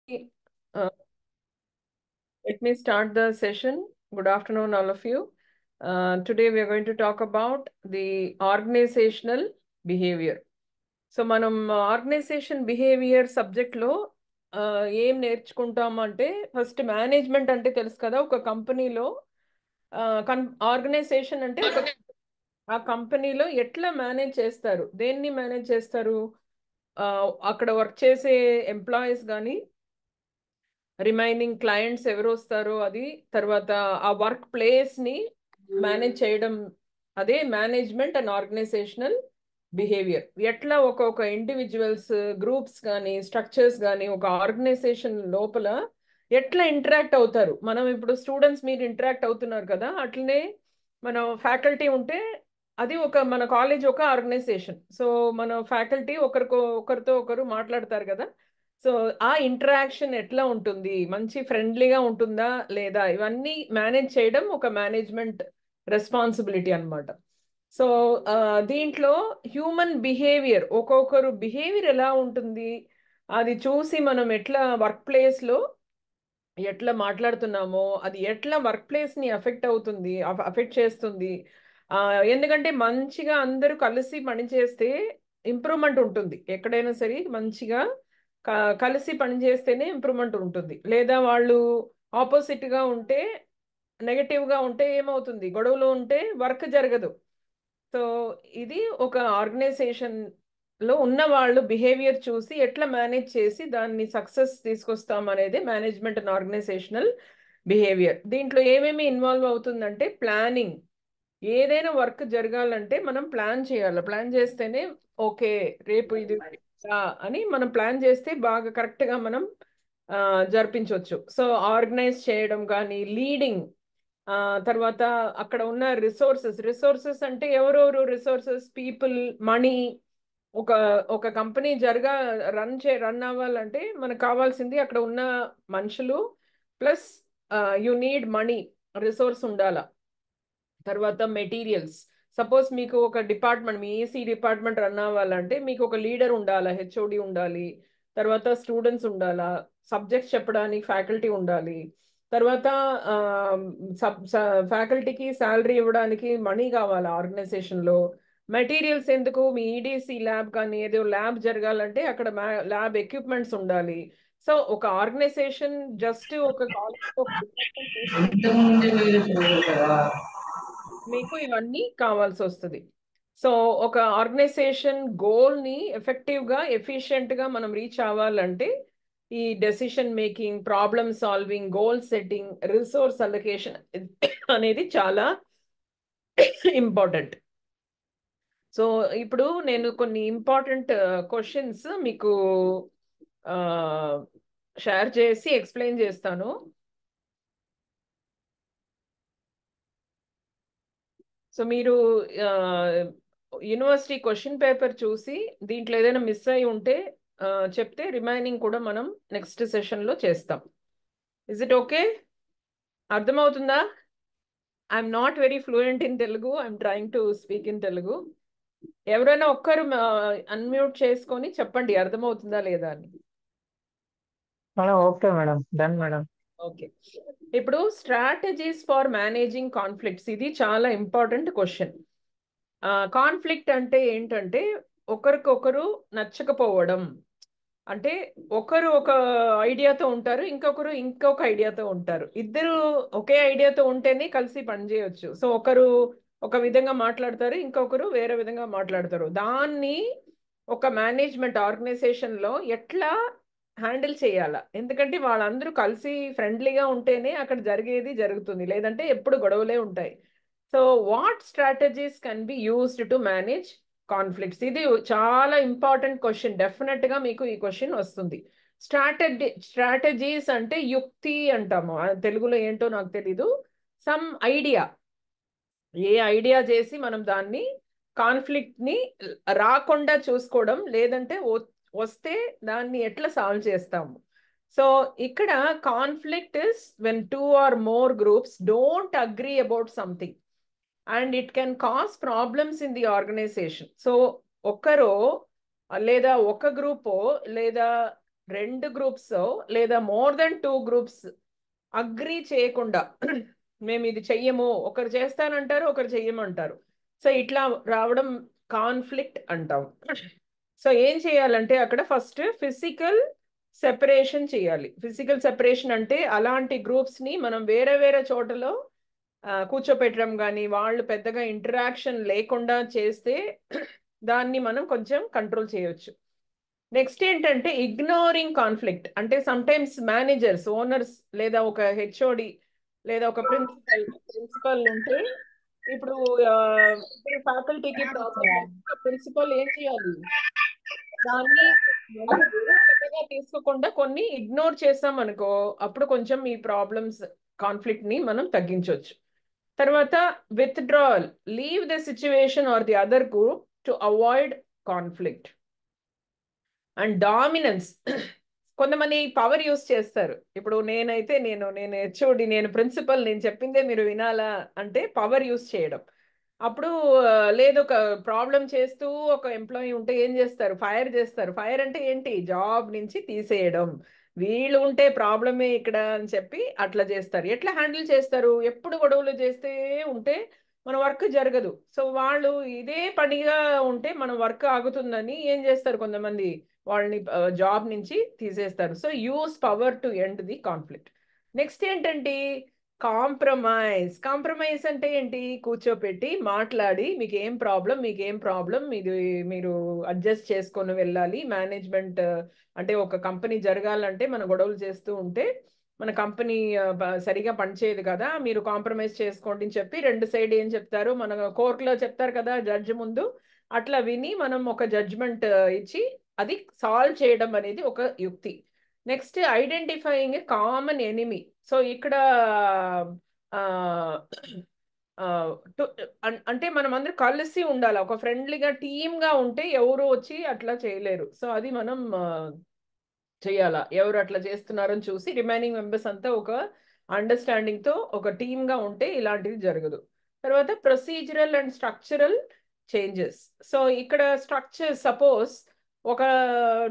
Uh, Let me start the session. Good afternoon, all of you. Today we are going to talk about the organizational behavior. So మనం organisation behaviour సబ్జెక్ట్లో ఏం నేర్చుకుంటామంటే first management అంటే తెలుసు కదా. ఒక కంపెనీలో organisation అంటే ఆ కంపెనీలో ఎట్లా మేనేజ్ చేస్తారు, దేన్ని మేనేజ్ చేస్తారు, అక్కడ వర్క్ చేసే ఎంప్లాయీస్ కానీ రిమైనింగ్ క్లయింట్స్ ఎవరు వస్తారో అది, తర్వాత ఆ వర్క్ ప్లేస్ని మేనేజ్ చేయడం, అదే మేనేజ్మెంట్ అండ్ ఆర్గనైజేషనల్ బిహేవియర్. ఎట్లా ఒక్కొక్క ఇండివిజువల్స్, గ్రూప్స్ కానీ స్ట్రక్చర్స్ కానీ ఒక ఆర్గనైజేషన్ లోపల ఎట్లా ఇంటరాక్ట్ అవుతారు. మనం ఇప్పుడు స్టూడెంట్స్ మీరు ఇంటరాక్ట్ అవుతున్నారు కదా, అట్లనే మన ఫ్యాకల్టీ ఉంటే అది మన కాలేజ్ ఒక ఆర్గనైజేషన్. సో మన ఫ్యాకల్టీ ఒకరితో ఒకరు మాట్లాడతారు కదా. సో ఆ ఇంటరాక్షన్ ఎట్లా ఉంటుంది, మంచి ఫ్రెండ్లీగా ఉంటుందా లేదా, ఇవన్నీ మేనేజ్ చేయడం ఒక మేనేజ్మెంట్ రెస్పాన్సిబిలిటీ అన్నమాట. సో దీంట్లో హ్యూమన్ బిహేవియర్, ఒక్కొక్కరు బిహేవియర్ ఎలా ఉంటుంది అది చూసి మనం ఎట్లా వర్క్ ప్లేస్లో ఎట్లా మాట్లాడుతున్నామో అది ఎట్లా వర్క్ ప్లేస్ని అఫెక్ట్ చేస్తుంది. ఎందుకంటే మంచిగా అందరూ కలిసి పనిచేస్తే ఇంప్రూవ్మెంట్ ఉంటుంది. ఎక్కడైనా సరే మంచిగా కలిసి పనిచేస్తేనే ఇంప్రూవ్మెంట్ ఉంటుంది. లేదా వాళ్ళు ఆపోజిట్గా ఉంటే, నెగటివ్గా ఉంటే ఏమవుతుంది, గొడవలు ఉంటే వర్క్ జరగదు. సో ఇది ఒక ఆర్గనైజేషన్లో ఉన్న వాళ్ళు బిహేవియర్ చూసి ఎట్లా మేనేజ్ చేసి దాన్ని సక్సెస్ తీసుకొస్తాం అనేది మేనేజ్మెంట్ అండ్ ఆర్గనైజేషనల్ బిహేవియర్. దీంట్లో ఏమేమి ఇన్వాల్వ్ అవుతుందంటే ప్లానింగ్. ఏదైనా వర్క్ జరగాలంటే మనం ప్లాన్ చేయాలి. ప్లాన్ చేస్తేనే ఓకే రేపు ఇది అని మనం ప్లాన్ చేస్తే బాగా కరెక్ట్గా మనం జరిపించవచ్చు. సో ఆర్గనైజ్ చేయడం కానీ, లీడింగ్, తర్వాత అక్కడ ఉన్న రిసోర్సెస్ అంటే ఎవరెవరు రిసోర్సెస్, పీపుల్, మనీ. ఒక ఒక కంపెనీ రన్ అవ్వాలంటే మనకు కావాల్సింది అక్కడ ఉన్న మనుషులు plus you need money, resource ఉండాలా. తర్వాత మెటీరియల్స్. సపోజ్ మీకు ఒక డిపార్ట్మెంట్, మీ ఏసీ డిపార్ట్మెంట్ రన్ అవ్వాలంటే మీకు ఒక లీడర్ ఉండాలా, హెచ్ఓడి ఉండాలి, తర్వాత స్టూడెంట్స్ ఉండాలా, సబ్జెక్ట్స్ చెప్పడానికి ఫ్యాకల్టీ ఉండాలి, తర్వాత ఫ్యాకల్టీకి శాలరీ ఇవ్వడానికి మనీ కావాలి ఆర్గనైజేషన్లో. మెటీరియల్స్ ఎందుకు, మీ ఈడీసీ ల్యాబ్ కానీ ఏదో ల్యాబ్ జరగాలంటే అక్కడ ల్యాబ్ ఎక్విప్మెంట్స్ ఉండాలి. సో ఒక ఆర్గనైజేషన్ జస్ట్ ఒక మీకు ఇవన్నీ కావాల్సి వస్తుంది. సో ఒక ఆర్గనైజేషన్ గోల్ని ఎఫెక్టివ్గా, ఎఫిషియెంట్గా మనం రీచ్ అవ్వాలంటే ఈ decision making, problem solving, goal setting, resource allocation అనేది చాలా ఇంపార్టెంట్. సో ఇప్పుడు నేను కొన్ని ఇంపార్టెంట్ క్వశ్చన్స్ మీకు షేర్ చేసి ఎక్స్ప్లెయిన్ చేస్తాను. సో మీరు యూనివర్సిటీ క్వశ్చన్ పేపర్ చూసి దీంట్లో ఏదైనా మిస్ అయి ఉంటే చెప్తే రిమైనింగ్ కూడా మనం నెక్స్ట్ సెషన్లో చేస్తాం. Is it okay? అర్థమవుతుందా? I'm not very fluent in Telugu, I'm trying to speak in Telugu. ఎవరైనా ఒక్కరు అన్మ్యూట్ చేసుకొని చెప్పండి అర్థమవుతుందా లేదా అని. Madam okay madam, done madam. Okay, ఇప్పుడు స్ట్రాటజీస్ ఫర్ మేనేజింగ్ కాన్ఫ్లిక్ట్స్, ఇది చాలా ఇంపార్టెంట్ క్వశ్చన్. కాన్ఫ్లిక్ట్ అంటే ఏంటంటే ఒకరికొకరు నచ్చకపోవడం. అంటే ఒకరు ఒక ఐడియాతో ఉంటారు, ఇంకొక ఐడియాతో ఉంటారు. ఇద్దరు ఒకే ఐడియాతో ఉంటేనే కలిసి పనిచేయవచ్చు. సో ఒకరు ఒక విధంగా మాట్లాడతారు, ఇంకొకరు వేరే విధంగా మాట్లాడతారు. దాన్ని ఒక మేనేజ్మెంట్ ఆర్గనైజేషన్లో ఎట్లా హ్యాండిల్ చేయాలా, ఎందుకంటే వాళ్ళందరూ కలిసి ఫ్రెండ్లీగా ఉంటేనే అక్కడ జరుగుతుంది, లేదంటే ఎప్పుడు గొడవలే ఉంటాయి. So what strategies can be used to manage conflicts? ఇది చాలా ఇంపార్టెంట్ క్వశ్చన్. డెఫినెట్గా మీకు ఈ క్వశ్చన్ వస్తుంది. స్ట్రాటజీస్ అంటే యుక్తి అంటాము, తెలుగులో ఏంటో నాకు తెలీదు. సమ్ ఐడియా, ఏ ఐడియా చేసి మనం దాన్ని కాన్ఫ్లిక్ట్ని రాకుండా చూసుకోవడం, లేదంటే వస్తే దాన్ని ఎట్లా సాల్వ్ చేస్తాము. సో ఇక్కడ conflict is when 2 or more groups don't agree about something and it can cause problems in the organization. So ఒకరో లేదా ఒక గ్రూపో లేదా 2 గ్రూప్స్ లేదా మోర్ దెన్ 2 గ్రూప్స్ అగ్రీ చేయకుండా మేము ఇది చెయ్యము, ఒకరు చేస్తానంటారు ఒకరు చెయ్యమంటారు, సో ఇట్లా రావడం కాన్ఫ్లిక్ట్ అంటాం. సో ఏం చేయాలంటే అక్కడ ఫస్ట్ ఫిజికల్ సెపరేషన్ చేయాలి. ఫిజికల్ సెపరేషన్ అంటే అలాంటి గ్రూప్స్ని మనం వేరే వేరే చోటలో కూర్చోపెట్టడం కానీ వాళ్ళు పెద్దగా ఇంటరాక్షన్ లేకుండా చేస్తే దాన్ని మనం కొంచెం కంట్రోల్ చేయొచ్చు. నెక్స్ట్ ఏంటంటే ఇగ్నోరింగ్ కాన్ఫ్లిక్ట్. అంటే సమ్టైమ్స్ మేనేజర్స్, ఓనర్స్ లేదా ఒక హెచ్ఓడి లేదా ఒక ప్రిన్సిపల్ ఉంటే ఇప్పుడు ఫ్యాకల్టీకి ప్రాబ్లం, ప్రిన్సిపల్ ఏం చేయాలి, దాన్ని పెద్దగా తీసుకోకుండా కొన్ని ఇగ్నోర్ చేసాం అనుకో, అప్పుడు కొంచెం ఈ ప్రాబ్లమ్స్ కాన్ఫ్లిక్ట్ ని మనం తగ్గించవచ్చు. తర్వాత withdrawal, leave the situation or the other group two avoid conflict. And dominance, కొంతమంది పవర్ యూస్ చేస్తారు. ఇప్పుడు నేనైతే నేను హెచ్ఓడి, నేను ప్రిన్సిపల్, నేను చెప్పిందే మీరు వినాలా అంటే పవర్ యూస్ చేయడం. అప్పుడు లేదు, ఒక ప్రాబ్లం చేస్తూ ఒక ఎంప్లాయీ ఉంటే ఏం చేస్తారు, ఫైర్ చేస్తారు. ఫైర్ అంటే ఏంటి, జాబ్ నుంచి తీసేయడం. వీళ్ళు ఉంటే ప్రాబ్లమే ఇక్కడ అని చెప్పి అట్లా చేస్తారు. ఎట్లా హ్యాండిల్ చేస్తారు, ఎప్పుడు గొడవలు చేస్తే ఉంటే మన వర్క్ జరగదు. సో వాళ్ళు ఇదే పనిగా ఉంటే మన వర్క్ ఆగుతుందని ఏం చేస్తారు, కొంతమంది వాళ్ళని జాబ్ నుంచి తీసేస్తారు. So use power to end the conflict. Next ఏంటంటే కాంప్రమైజ్. కాంప్రమైజ్ అంటే ఏంటి, కూర్చోపెట్టి మాట్లాడి మీకు ఏం ప్రాబ్లం ఇది మీరు అడ్జస్ట్ చేసుకొని వెళ్ళాలి. మేనేజ్మెంట్ అంటే ఒక కంపెనీ జరగాలంటే మన గొడవలు చేస్తూ ఉంటే మన కంపెనీ సరిగా పనిచేయదు కదా, మీరు కాంప్రమైజ్ చేసుకోండి అని చెప్పి 2 సైడ్ ఏం చెప్తారు, మన కోర్టులో చెప్తారు కదా జడ్జి ముందు, అట్లా విని మనం ఒక జడ్జ్మెంట్ ఇచ్చి అది సాల్వ్ చేయడం అనేది ఒక యుక్తి. Next identifying a common enemy. So ఇక్కడ అంటే మనం అందరూ కలిసి ఉండాలి, ఒక ఫ్రెండ్లీగా టీమ్గా ఉంటే ఎవరు వచ్చి అట్లా చేయలేరు. సో అది మనం చెయ్యాలా, ఎవరు అట్లా చేస్తున్నారని చూసి రిమైనింగ్ మెంబర్స్ అంతా ఒక అండర్స్టాండింగ్తో ఒక టీమ్గా ఉంటే ఇలాంటివి జరగదు. తర్వాత procedural and structural changes. So ఇక్కడ స్ట్రక్చర్, సపోజ్ ఒక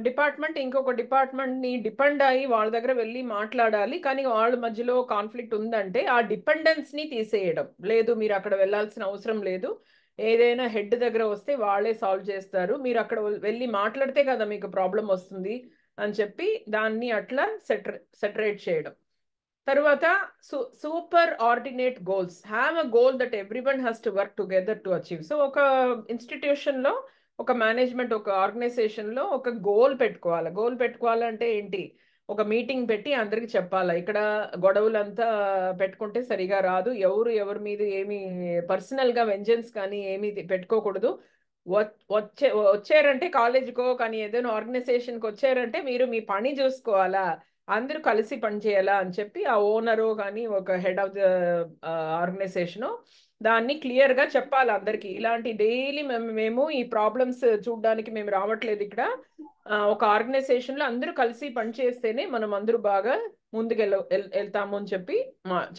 డిపార్ట్మెంట్ ఇంకొక డిపార్ట్మెంట్ని డిపెండ్ అయ్యి వాళ్ళ దగ్గర వెళ్ళి మాట్లాడాలి, కానీ వాళ్ళ మధ్యలో కాన్ఫ్లిక్ట్ ఉందంటే ఆ డిపెండెన్స్ని తీసేయడం. లేదు, మీరు అక్కడ వెళ్ళాల్సిన అవసరం లేదు, ఏదైనా హెడ్ దగ్గర వస్తే వాళ్ళే సాల్వ్ చేస్తారు, మీరు అక్కడ వెళ్ళి మాట్లాడితే కదా మీకు ప్రాబ్లం వస్తుంది అని చెప్పి దాన్ని అట్లా సెటరేట్ చేయడం. తర్వాత super ordinate goals. Have a goal that everyone has to work together to achieve. So ఒక ఇన్స్టిట్యూషన్లో, ఒక మేనేజ్మెంట్, ఒక ఆర్గనైజేషన్లో ఒక గోల్ పెట్టుకోవాలి. గోల్ పెట్టుకోవాలంటే ఏంటి, ఒక మీటింగ్ పెట్టి అందరికి చెప్పాలి, ఇక్కడ గొడవలంతా పెట్టుకుంటే సరిగా రాదు, ఎవరి మీద ఏమి పర్సనల్గా వెంజెన్స్ కానీ ఏమీ పెట్టుకోకూడదు. వచ్చారంటే కాలేజ్కో కానీ ఏదైనా ఆర్గనైజేషన్కి వచ్చారంటే మీరు మీ పని చూసుకోవాలా, అందరూ కలిసి పనిచేయాలా అని చెప్పి ఆ ఓనరు కానీ ఒక హెడ్ ఆఫ్ ద ఆర్గనైజేషను దాన్ని క్లియర్గా చెప్పాలి అందరికీ. ఇలాంటి డైలీ మేము ఈ ప్రాబ్లమ్స్ చూడడానికి మేము రావట్లేదు ఇక్కడ, ఒక ఆర్గనైజేషన్లో అందరూ కలిసి పనిచేస్తేనే మనం అందరూ బాగా ముందుకు వెళ్తాము అని చెప్పి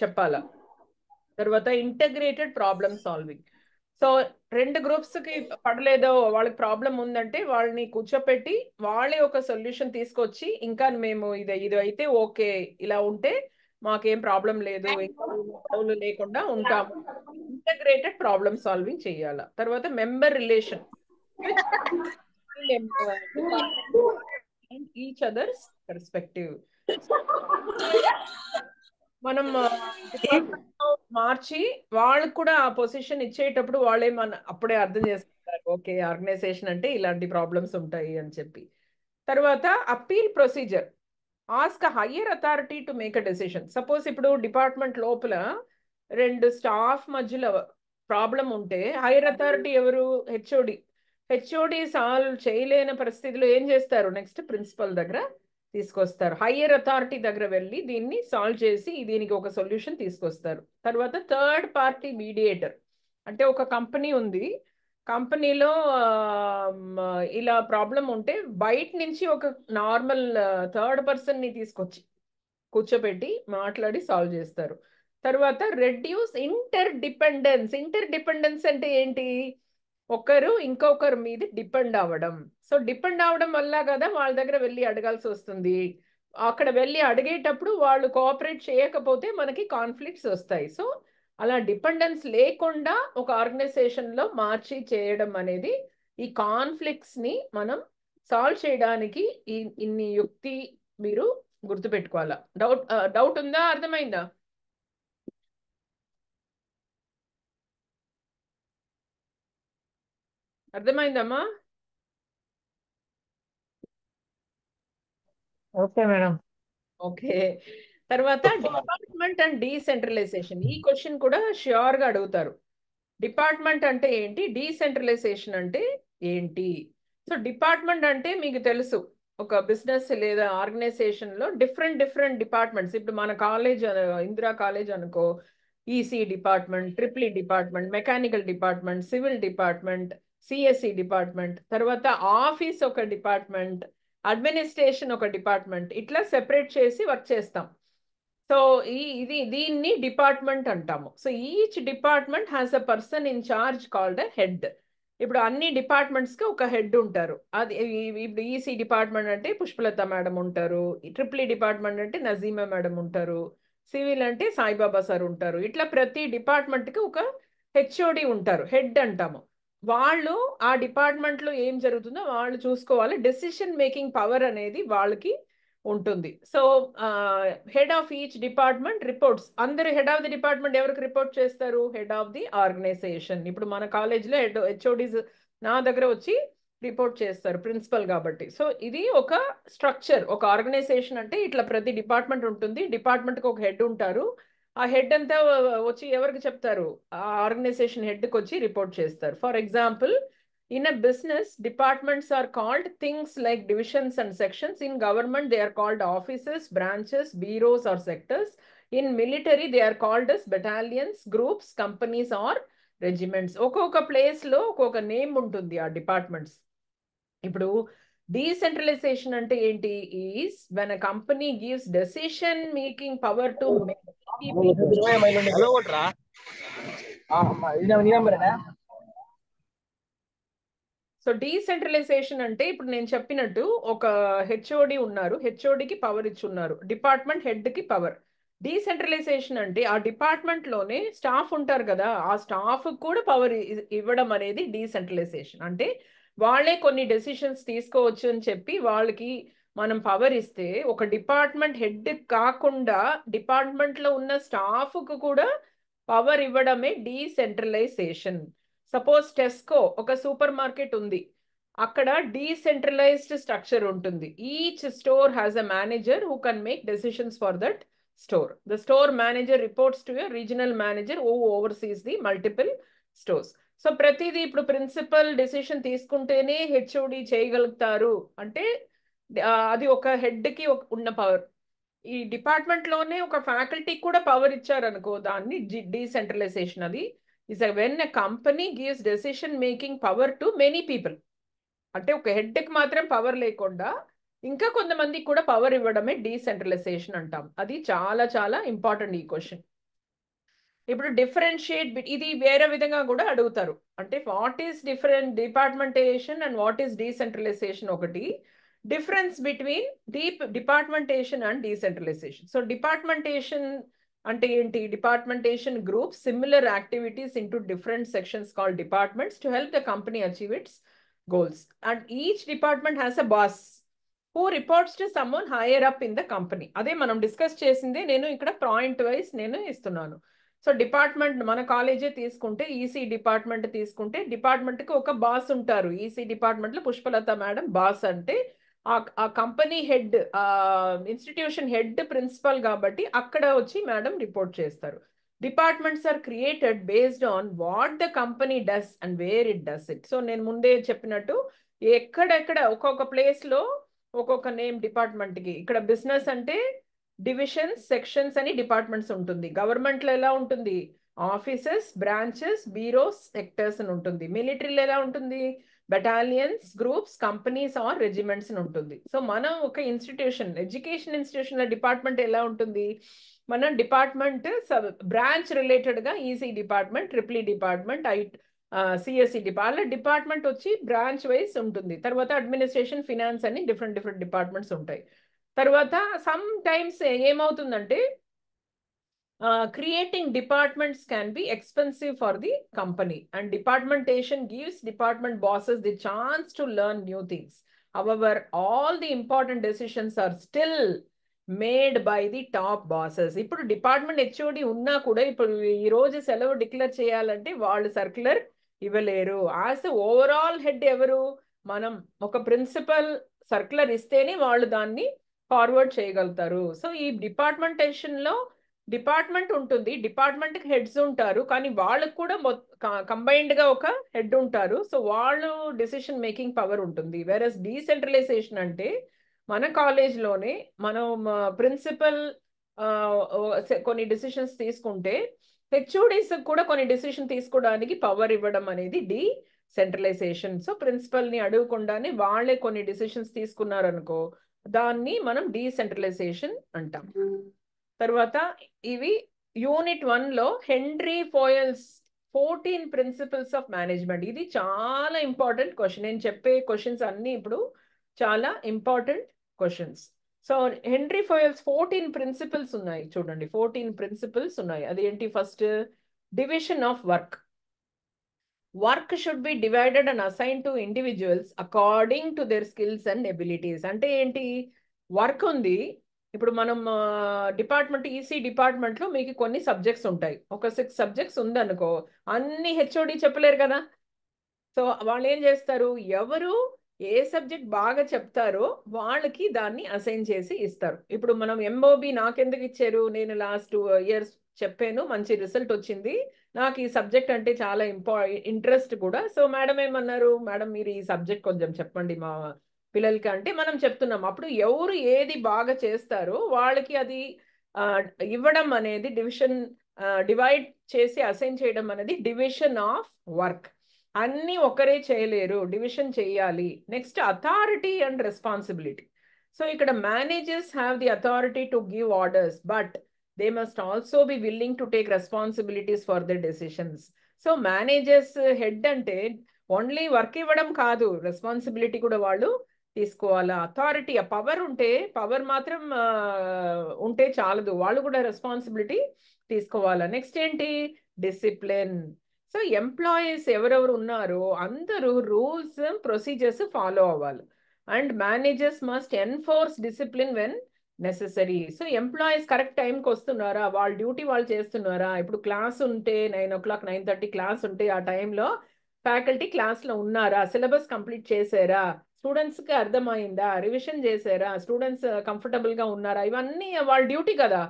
చెప్పాలా. తర్వాత ఇంటగ్రేటెడ్ ప్రాబ్లమ్ సాల్వింగ్. సో 2 గ్రూప్స్కి పడలేదో, వాళ్ళకి ప్రాబ్లం ఉందంటే వాళ్ళని కూర్చోపెట్టి వాళ్ళే ఒక సొల్యూషన్ తీసుకొచ్చి, ఇంకా మేము ఇది అయితే ఓకే, ఇలా ఉంటే మాకేం ప్రాబ్లం లేదు, ఇంకా గొడవలు లేకుండా ఉంటాము. ఇంటగ్రేటెడ్ ప్రాబ్లమ్ సాల్వింగ్ చేయాలి. తర్వాత member relation which each others perspective. మనం డిపార్ట్మెంట్ మార్చి వాళ్ళకు కూడా ఆ పొజిషన్ ఇచ్చేటప్పుడు వాళ్ళే అప్పుడే అర్థం చేసుకుంటారు, ఓకే ఆర్గనైజేషన్ అంటే ఇలాంటి ప్రాబ్లమ్స్ ఉంటాయి అని చెప్పి. తర్వాత appeal procedure. Ask higher authority to make a decision. Suppose ఇప్పుడు డిపార్ట్మెంట్ లోపల 2 స్టాఫ్ మధ్యలో ప్రాబ్లం ఉంటే హైయర్ అథారిటీ ఎవరు, హెచ్ఓడి సాల్వ్ చేయలేని పరిస్థితిలో ఏం చేస్తారు, నెక్స్ట్ ప్రిన్సిపల్ దగ్గర తీసుకొస్తారు, హయ్యర్ అథారిటీ దగ్గర వెళ్ళి దీన్ని సాల్వ్ చేసి దీనికి ఒక సొల్యూషన్ తీసుకొస్తారు. తర్వాత థర్డ్ పార్టీ మీడియేటర్. అంటే ఒక కంపెనీ ఉంది, కంపెనీలో ఇలా ప్రాబ్లం ఉంటే బయట నుంచి ఒక నార్మల్ థర్డ్ పర్సన్ని తీసుకొచ్చి కూర్చోబెట్టి మాట్లాడి సాల్వ్ చేస్తారు. తర్వాత reduce inter dependence. Inter dependence అంటే ఏంటి, ఒకరు ఇంకొకరి మీద డిపెండ్ అవ్వడం. సో డిపెండ్ అవడం వల్ల కదా వాళ్ళ దగ్గర వెళ్ళి అడగాల్సి వస్తుంది. అక్కడ వెళ్ళి అడిగేటప్పుడు వాళ్ళు కోఆపరేట్ చేయకపోతే మనకి కాన్ఫ్లిక్ట్స్ వస్తాయి. సో అలా డిపెండెన్స్ లేకుండా ఒక ఆర్గనైజేషన్లో మార్చి చేయడం అనేది ఈ కాన్ఫ్లిక్ట్స్ని మనం సాల్వ్ చేయడానికి ఇన్ని యుక్తి మీరు గుర్తుపెట్టుకోవాలా. డౌట్ ఉందా? అర్థమైందా? అర్థమైందమ్మా? Okay madam. ఓకే. తర్వాత డిపార్ట్మెంట్ అండ్ డీసెంట్రలైజేషన్. ఈ క్వశ్చన్ కూడా ష్యూర్గా అడుగుతారు. డిపార్ట్మెంట్ అంటే ఏంటి, డీసెంట్రలైజేషన్ అంటే ఏంటి? సో డిపార్ట్మెంట్ అంటే మీకు తెలుసు, ఒక బిజినెస్ లేదా ఆర్గనైజేషన్లో డిఫరెంట్ డిపార్ట్మెంట్స్. ఇప్పుడు మన కాలేజ్ ఇందిరా కాలేజ్ అనుకో, EC department, triple department, mechanical department, civil department, CSC department, తర్వాత ఆఫీస్ ఒక డిపార్ట్మెంట్, అడ్మినిస్ట్రేషన్ ఒక డిపార్ట్మెంట్, ఇట్లా సెపరేట్ చేసి వర్క్ చేస్తాం. సో దీన్ని డిపార్ట్మెంట్ అంటాము. So each department has a person in charge called a head. ఇప్పుడు అన్ని డిపార్ట్మెంట్స్కి ఒక హెడ్ ఉంటారు. అది ఇప్పుడు ఈసీ డిపార్ట్మెంట్ అంటే పుష్పలత మేడం ఉంటారు, ట్రిపుల్ డిపార్ట్మెంట్ అంటే నజీమా మేడం ఉంటారు, సివిల్ అంటే సాయిబాబా సార్ ఉంటారు. ఇట్లా ప్రతి డిపార్ట్మెంట్కి ఒక హెచ్ఓడి ఉంటారు, హెడ్ అంటాము. వాళ్ళు ఆ డిపార్ట్మెంట్లో ఏం జరుగుతుందో వాళ్ళు చూసుకోవాలి. డెసిషన్ మేకింగ్ పవర్ అనేది వాళ్ళకి ఉంటుంది. So head of each department reports. అందరు హెడ్ ఆఫ్ ది డిపార్ట్మెంట్ ఎవరికి రిపోర్ట్ చేస్తారు? Head of the organization. ఇప్పుడు మన కాలేజ్లో హెచ్ఓడీస్ నా దగ్గర వచ్చి రిపోర్ట్ చేస్తారు, ప్రిన్సిపల్ కాబట్టి. సో ఇది ఒక స్ట్రక్చర్. ఒక ఆర్గనైజేషన్ అంటే ఇట్లా ప్రతి డిపార్ట్మెంట్ ఉంటుంది, డిపార్ట్మెంట్కి ఒక హెడ్ ఉంటారు. ఆ హెడ్ అంతా వచ్చి ఎవరికి చెప్తారు? ఆ ఆర్గనైజేషన్ హెడ్కి వచ్చి రిపోర్ట్ చేస్తారు. For example, in a business, departments are called things like divisions and sections. In government, they are called offices, branches, bureaus or sectors. In military, they are called as battalions, groups, companies or regiments. ఒక్కొక్క ప్లేస్లో ఒక్కొక్క name ఉంటుంది ఆ departments. ఇప్పుడు decentralisation అంటే ఏంటి? Is when a company gives decision making power to many people. So decentralisation అంటే ఇప్పుడు నేను చెప్పినట్టు ఒక హెచ్ఓడి ఉన్నారు, హెచ్ఓడికి పవర్ ఇచ్చున్నారు, డిపార్ట్మెంట్ హెడ్కి పవర్. డీసెంట్రలైజేషన్ అంటే ఆ డిపార్ట్మెంట్లోనే స్టాఫ్ ఉంటారు కదా, ఆ స్టాఫ్ కూడా పవర్ ఇవ్వడం అనేది డీసెంట్రలైజేషన్. అంటే వాళ్ళే కొన్ని డెసిషన్స్ తీసుకోవచ్చు అని చెప్పి వాళ్ళకి మనం పవర్ ఇస్తే, ఒక డిపార్ట్మెంట్ హెడ్ కాకుండా డిపార్ట్మెంట్లో ఉన్న స్టాఫ్కు కూడా పవర్ ఇవ్వడమే డీసెంట్రలైజేషన్. సపోజ్ టెస్కో ఒక సూపర్ మార్కెట్ ఉంది, అక్కడ డీసెంట్రలైజ్డ్ స్ట్రక్చర్ ఉంటుంది. Each store has a manager who can make decisions for that store. The store manager reports to a regional manager who overseas the multiple stores. So ప్రతిదీ ఇప్పుడు principal decision తీసుకుంటేనే HOD చేయగలుగుతారు అంటే అది ఒక హెడ్కి ఉన్న power. ఈ డిపార్ట్మెంట్లోనే ఒక ఫ్యాకల్టీకి కూడా పవర్ ఇచ్చారనుకో, దాన్ని డీసెంట్రలైజేషన్. అది is when a company gives decision making power to many people. అంటే ఒక హెడ్కి మాత్రం పవర్ లేకుండా ఇంకా కొంతమందికి కూడా పవర్ ఇవ్వడమే డీసెంట్రలైజేషన్ అంటాం. అది చాలా చాలా ఇంపార్టెంట్ ఈ క్వశ్చన్. ఇప్పుడు డిఫరెన్షియేట్ ఇది వేరే విధంగా కూడా అడుగుతారు. అంటే what is different departmentation and what is decentralization ఒకటి. Difference between departmentation and decentralization. So departmentation అంటే ఏంటి? Departmentation group similar activities into different sections called departments to help the company achieve its goals. And each department has a boss who reports to someone higher up in the company. అదే మనం discuss చేసిందే నేను ఇక్కడ point wise నేను ఇస్తున్నాను. So department మన కాలేజే తీసుకుంటే, ఈసీ డిపార్ట్మెంట్ తీసుకుంటే డిపార్ట్మెంట్కి ఒక బాస్ ఉంటారు. ఈసీ డిపార్ట్మెంట్లో పుష్పలత మేడం బాస్. అంటే ఆ company head, institution head principal కాబట్టి అక్కడ వచ్చి మేడం రిపోర్ట్ చేస్తారు. Departments are created based on what the company does and where it does it. So నేను ముందే చెప్పినట్టు ఎక్కడెక్కడ ఒక్కొక్క ప్లేస్లో ఒక్కొక్క నేమ్ డిపార్ట్మెంట్కి. ఇక్కడ బిజినెస్ అంటే డివిజన్స్, సెక్షన్స్ అని డిపార్ట్మెంట్స్ ఉంటుంది. గవర్నమెంట్లో ఎలా ఉంటుంది? ఆఫీసెస్, బ్రాంచెస్, బ్యూరోస్, సెక్టర్స్ అని ఉంటుంది. మిలిటరీలో ఎలా ఉంటుంది? Battalions, groups, companies or regiments అని ఉంటుంది. సో మనం ఒక ఇన్స్టిట్యూషన్, ఎడ్యుకేషన్ ఇన్స్టిట్యూషన్ల డిపార్ట్మెంట్ ఎలా ఉంటుంది? మన డిపార్ట్మెంట్ బ్రాంచ్ రిలేటెడ్గా EC department, triple department, CSC department వచ్చి బ్రాంచ్ వైజ్ ఉంటుంది. తర్వాత అడ్మినిస్ట్రేషన్, ఫినాన్స్ అని డిఫరెంట్ డిపార్ట్మెంట్స్ ఉంటాయి. తర్వాత సమ్ టైమ్స్ ఏమవుతుందంటే creating departments can be expensive for the company, and departmentation gives department bosses the chance to learn new things. However, all the important decisions are still made by the top bosses. ఇప్పుడు department HOD ఉన్నా కూడా ఇప్పుడు ఈ రోజు సెలవు declare చేయాలంటే వాళ్ళు circular ఇవ్వలేరు. యాజ్ ఓవరాల్ హెడ్ ఎవరు? మనం ఒక ప్రిన్సిపల్ సర్క్యులర్ ఇస్తేనే వాళ్ళు దాన్ని ఫార్వర్డ్ చేయగలుగుతారు. సో ఈ డిపార్ట్మెంటేషన్లో డిపార్ట్మెంట్ ఉంటుంది, డిపార్ట్మెంట్కి హెడ్స్ ఉంటారు, కానీ వాళ్ళకు కూడా కంబైన్డ్గా ఒక హెడ్ ఉంటారు. సో వాళ్ళు డెసిషన్ మేకింగ్ పవర్ ఉంటుంది. వేరస్ డీసెంట్రలైజేషన్ అంటే మన కాలేజ్లోనే మనం ప్రిన్సిపల్ కొన్ని డెసిషన్స్ తీసుకుంటే హెచ్ఓడీస్ కూడా కొన్ని డెసిషన్ తీసుకోవడానికి పవర్ ఇవ్వడం అనేది డీసెంట్రలైజేషన్. సో ప్రిన్సిపల్ని అడగకుండానే వాళ్ళే కొన్ని డెసిషన్స్ తీసుకున్నారనుకో, దాన్ని మనం డీసెంట్రలైజేషన్ అంటాం. తర్వాత ఇవి యూనిట్ 1లో Henry Fayol's 14 principles of management. ఇది చాలా ఇంపార్టెంట్ క్వశ్చన్. నేను చెప్పే క్వశ్చన్స్ అన్నీ ఇప్పుడు చాలా important questions. So Henry Fayol's 14 principles ఉన్నాయి చూడండి. 14 ప్రిన్సిపల్స్ ఉన్నాయి. అదేంటి? First, division of work. Work should be divided and assign to individuals according to their skills and abilities. అంటే ఏంటి? వర్క్ ఉంది. ఇప్పుడు మనం డిపార్ట్మెంట్ ఈసీ డిపార్ట్మెంట్లో మీకు కొన్ని సబ్జెక్ట్స్ ఉంటాయి. ఒక 6 సబ్జెక్ట్స్ ఉందనుకో, అన్ని హెచ్ఓడి చెప్పలేరు కదా. సో వాళ్ళు ఏం చేస్తారు? ఎవరు ఏ సబ్జెక్ట్ బాగా చెప్తారో వాళ్ళకి దాన్ని అసైన్ చేసి ఇస్తారు. ఇప్పుడు మనం ఎంఓబి నాకెందుకు ఇచ్చారు? నేను లాస్ట్ 2 ఇయర్స్ చెప్పాను, మంచి రిజల్ట్ వచ్చింది, నాకు ఈ సబ్జెక్ట్ అంటే చాలా ఇంట్రెస్ట్ కూడా. సో మేడం ఏమన్నారు? మేడం మీరు ఈ సబ్జెక్ట్ కొంచెం చెప్పండి మా పిల్లలకి అంటే మనం చెప్తున్నాం. అప్పుడు ఎవరు ఏది బాగా చేస్తారో వాళ్ళకి అది ఇవ్వడం అనేది డివైడ్ చేసి అసైన్ చేయడం అనేది డివిజన్ ఆఫ్ వర్క్. అన్నీ ఒకరే చేయలేరు, డివిజన్ చేయాలి. Next, authority and responsibility. So ఇక్కడ managers have the authority to give orders, but they must also be willing to take responsibilities for the decisions. So managers head అంటే only work ఇవ్వడం కాదు, responsibility కూడా వాళ్ళు తీసుకోవాలా. Authority, ఆ power ఉంటే, power మాత్రం ఉంటే చాలదు, వాళ్ళు కూడా రెస్పాన్సిబిలిటీ తీసుకోవాలా. నెక్స్ట్ ఏంటి? డిసిప్లిన్. సో ఎంప్లాయీస్ ఎవరెవరు ఉన్నారో అందరూ రూల్స్ ప్రొసీజర్స్ ఫాలో అవ్వాలి. And managers must enforce discipline when necessary. So employees correct టైంకి వస్తున్నారా? వాళ్ళ డ్యూటీ వాళ్ళు చేస్తున్నారా? ఇప్పుడు క్లాస్ ఉంటే 9 o'clock 9:30 క్లాస్ ఉంటే ఆ టైంలో ఫ్యాకల్టీ క్లాస్లో ఉన్నారా? సిలబస్ కంప్లీట్ చేశారా? స్టూడెంట్స్కి అర్థమైందా? రివిజన్ చేశారా? స్టూడెంట్స్ కంఫర్టబుల్గా ఉన్నారా? ఇవన్నీ వాళ్ళ డ్యూటీ కదా.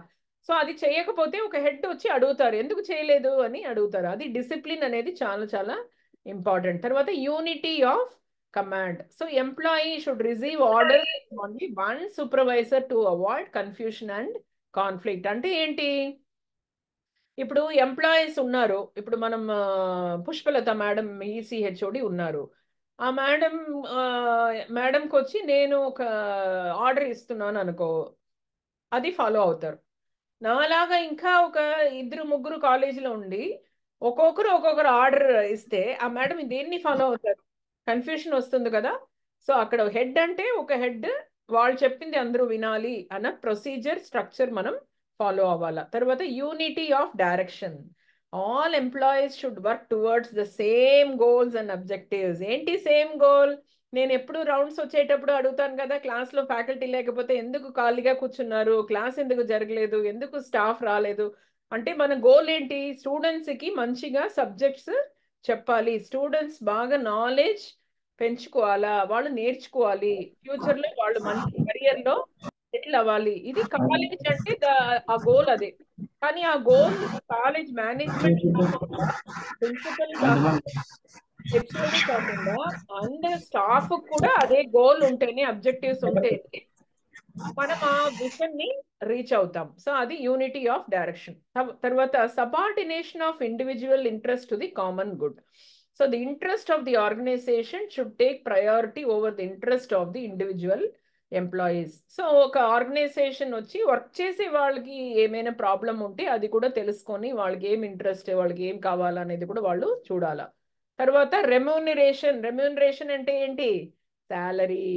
సో అది చేయకపోతే ఒక హెడ్ వచ్చి అడుగుతారు, ఎందుకు చేయలేదు అని అడుగుతారు. అది డిసిప్లిన్ అనేది చాలా చాలా ఇంపార్టెంట్. తర్వాత unity of command. So employee should receive order only one supervisor to avoid confusion and conflict. అంటే ఏంటి? ఇప్పుడు ఎంప్లాయీస్ ఉన్నారు. ఇప్పుడు మనం పుష్పలత మేడం ఈసీహెచ్ఓడి ఉన్నారు. ఆ మేడంకి వచ్చి నేను ఒక ఆర్డర్ ఇస్తున్నాను అనుకో, అది ఫాలో అవుతారు. నాలాగా ఇంకా ఒక 2-3 కాలేజీలో ఉండి ఒక్కొక్కరు ఆర్డర్ ఇస్తే ఆ మేడం దేన్ని ఫాలో అవుతారు? కన్ఫ్యూషన్ వస్తుంది కదా. సో అక్కడ హెడ్ అంటే ఒక హెడ్, వాళ్ళు చెప్పింది అందరూ వినాలి అన్న ప్రొసీజర్ స్ట్రక్చర్ మనం ఫాలో అవ్వాలా. తర్వాత unity of direction. All employees should work towards the same goals and objectives. ఏంటి సేమ్ గోల్? నేను ఎప్పుడు రౌండ్స్ వచ్చేటప్పుడు అడుగుతాను కదా, క్లాస్లో ఫ్యాకల్టీ లేకపోతే ఎందుకు ఖాళీగా కూర్చున్నారు, క్లాస్ ఎందుకు జరగలేదు, ఎందుకు స్టాఫ్ రాలేదు అంటే మన గోల్ ఏంటి? స్టూడెంట్స్కి మంచిగా సబ్జెక్ట్స్ చెప్పాలి, స్టూడెంట్స్ బాగా నాలెడ్జ్ పెంచుకోవాలా, వాళ్ళు నేర్చుకోవాలి, ఫ్యూచర్లో వాళ్ళు మంచి కెరియర్లో సెటిల్ అవ్వాలి. ఇది కాలేజ్ అంటే ఆ గోల్ అదే. కానీ ఆ గోల్ కాలేజ్ మేనేజ్మెంట్ కాకుండా, ప్రిన్సిపల్ కాకుండా, హెచ్ఓడి కాకుండా అందరు స్టాఫ్ కూడా అదే గోల్ ఉంటేనే, అబ్జెక్టివ్స్ ఉంటేనే మనం ఆ విజన్ ని రీచ్ అవుతాం. సో అది యూనిటీ ఆఫ్ డైరెక్షన్. తర్వాత subordination of individual interest to the common good. So the interest of the organization should take priority over the interest of the individual employees. So ఒక organization వచ్చి work చేసే వాళ్ళకి ఏమైనా problem ఉంటే అది కూడా తెలుసుకొని వాళ్ళకి ఏం ఇంట్రెస్ట్, వాళ్ళకి ఏం కావాలనేది కూడా వాళ్ళు చూడాలా. తర్వాత రెమ్యూనరేషన్ అంటే ఏంటి? Salary.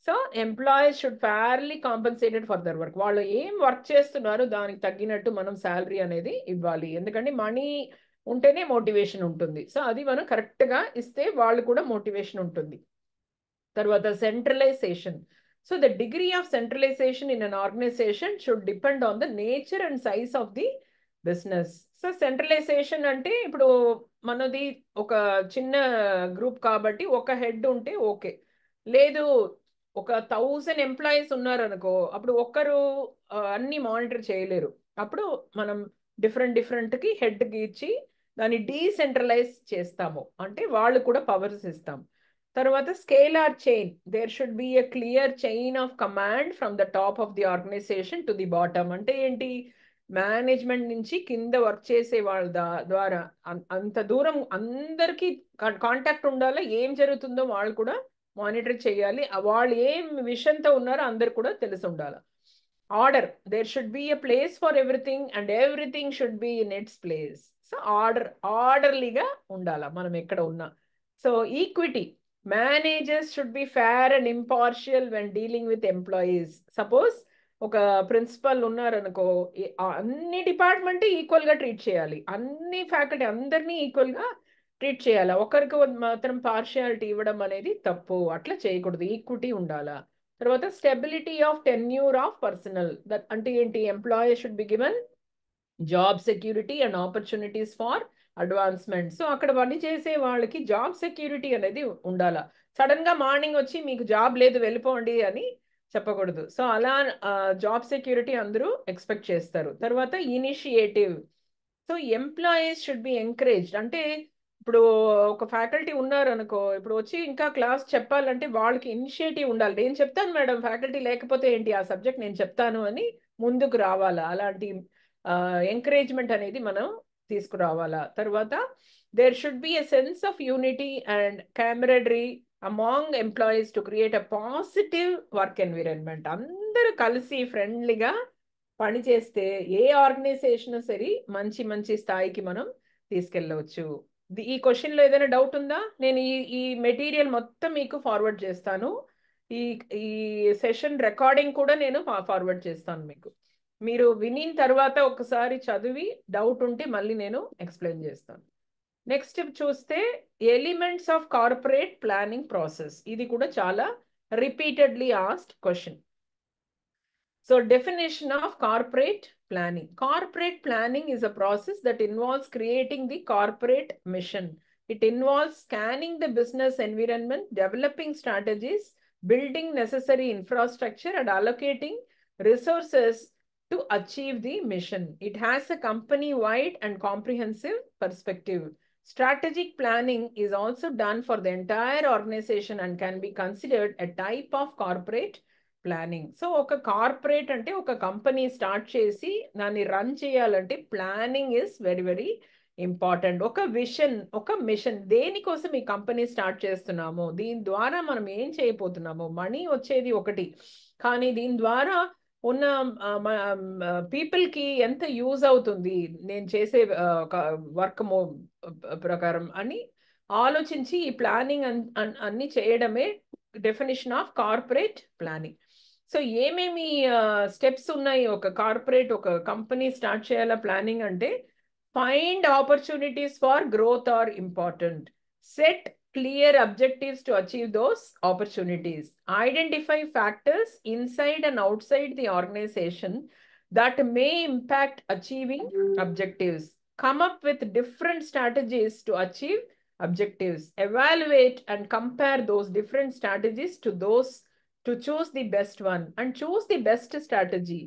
So employees should fairly compensated for their work. వాళ్ళు ఏం వర్క్ చేస్తున్నారో దానికి తగ్గినట్టు మనం శాలరీ అనేది ఇవ్వాలి. ఎందుకంటే మనీ ఉంటేనే మోటివేషన్ ఉంటుంది. సో అది మనం కరెక్ట్గా ఇస్తే వాళ్ళు కూడా మోటివేషన్ ఉంటుంది. తర్వాత centralization. So the degree of centralization in an organization should depend on the nature and size of the business. So centralization అంటే ఇప్పుడు మనది ఒక చిన్న గ్రూప్ కాబట్టి ఒక హెడ్ ఉంటే ఓకే. లేదు, ఒక 1000 ఎంప్లాయీస్ ఉన్నారనుకో, అప్పుడు ఒక్కరు అన్ని మానిటర్ చేయలేరు. అప్పుడు మనం డిఫరెంట్కి హెడ్కి ఇచ్చి దాన్ని డీసెంట్రలైజ్ చేస్తాము, అంటే వాళ్ళు కూడా పవర్స్ ఇస్తాం. తర్వాత scalar chain. There should be a clear chain of command from the top of the organization to the bottom. అంటే ఏంటి? మేనేజ్మెంట్ నుంచి కింద వర్క్ చేసే వాళ్ళ ద్వారా అంత దూరం అందరికీ కాంటాక్ట్ ఉండాలి. ఏం జరుగుతుందో వాళ్ళు కూడా మానిటర్ చేయాలి. వాళ్ళు ఏం విషయంతో ఉన్నారో అందరు కూడా తెలిసి ఉండాలి. Order. There should be a place for everything and everything should be in its place. So ఆర్డర్లీగా ఉండాలి మనం ఎక్కడ ఉన్నా. So equity. Managers should be fair and impartial when dealing with employees. Suppose ఒక ప్రిన్సిపల్ ఉన్నారనుకో, అన్ని డిపార్ట్మెంట్ ఈక్వల్గా treat చేయాలి. అన్ని ఫ్యాకల్టీ అందరినీ ఈక్వల్గా ట్రీట్ చేయాలి. ఒకరికి మాత్రం పార్షియాలిటీ ఇవ్వడం అనేది తప్పు. అట్లా చేయకూడదు. ఈక్విటీ ఉండాలా. తర్వాత stability of tenure of personnel. That అంటే ఏంటి? Employee should be given job security and opportunities for advancement. So అక్కడ పని చేసే వాళ్ళకి జాబ్ సెక్యూరిటీ అనేది ఉండాలా. సడన్ గా మార్నింగ్ వచ్చి మీకు జాబ్ లేదు వెళ్ళిపోండి అని చెప్పకూడదు. సో అలా జాబ్ సెక్యూరిటీ అందరూ ఎక్స్పెక్ట్ చేస్తారు. తర్వాత initiative. So employees should be encouraged. అంటే ఇప్పుడు ఒక ఫ్యాకల్టీ ఉన్నారు అనుకో, ఇప్పుడు వచ్చి ఇంకా క్లాస్ చెప్పాలంటే వాళ్ళకి ఇనిషియేటివ్ ఉండాలి. నేను చెప్తాను మేడం, ఫ్యాకల్టీ లేకపోతే ఏంటి, ఆ సబ్జెక్ట్ నేను చెప్తాను అని ముందుకు రావాలా. అలాంటి ఎంకరేజ్మెంట్ అనేది మనం తీసుకురావాలా. తర్వాత there should be a sense of unity and camaraderie among employees to create a positive work environment. అందరూ కలిసి ఫ్రెండ్లీగా పని చేస్తే ఏ ఆర్గనైజేషన్ సరే మంచి మంచి స్థాయికి మనం తీసుకెళ్ళవచ్చు. ఈ క్వశ్చన్లో ఏదైనా డౌట్ ఉందా? నేను ఈ మెటీరియల్ మొత్తం మీకు ఫార్వర్డ్ చేస్తాను. ఈ ఈ సెషన్ రికార్డింగ్ కూడా నేను ఫార్వర్డ్ చేస్తాను మీకు. మీరు వినిన తర్వాత ఒకసారి చదివి డౌట్ ఉంటే మళ్ళీ నేను ఎక్స్ప్లెయిన్ చేస్తాను. నెక్స్ట్ చూస్తే elements of corporate planning process. ఇది కూడా చాలా repeatedly asked question. So definition of corporate planning. Corporate planning is a process that involves creating the corporate mission. It involves scanning the business environment, developing strategies, building necessary infrastructure, and allocating resources to achieve the mission. It has a company-wide and comprehensive perspective. Strategic planning is also done for the entire organization and can be considered a type of corporate planning. So ఒక corporate అంటే ఒక company start చేసి దాన్ని run చేయాలంటే planning is very very important. ఒక vision, ఒక machine, దేనికోసం ఈ కంపెనీ స్టార్ట్ చేస్తున్నాము, దీని ద్వారా మనం ఏం చేయబోతున్నాము, మనీ వచ్చేది ఒకటి, కానీ దీని ద్వారా ఉన్న పీపుల్కి ఎంత యూజ్ అవుతుంది నేను చేసే వర్క్ ప్రకారం అని ఆలోచించి ఈ ప్లానింగ్ అన్ని చేయడమే definition of corporate planning. So ఏమేమి స్టెప్స్ ఉన్నాయి ఒక కార్పొరేట్ ఒక కంపెనీ స్టార్ట్ చేయాలా ప్లానింగ్ అంటే? Find opportunities for growth are important. Set clear objectives to achieve those opportunities. Identify factors inside and outside the organization that may impact achieving objectives. Come up with different strategies to achieve objectives. Evaluate and compare those different strategies to those to choose the best one and choose the best strategy.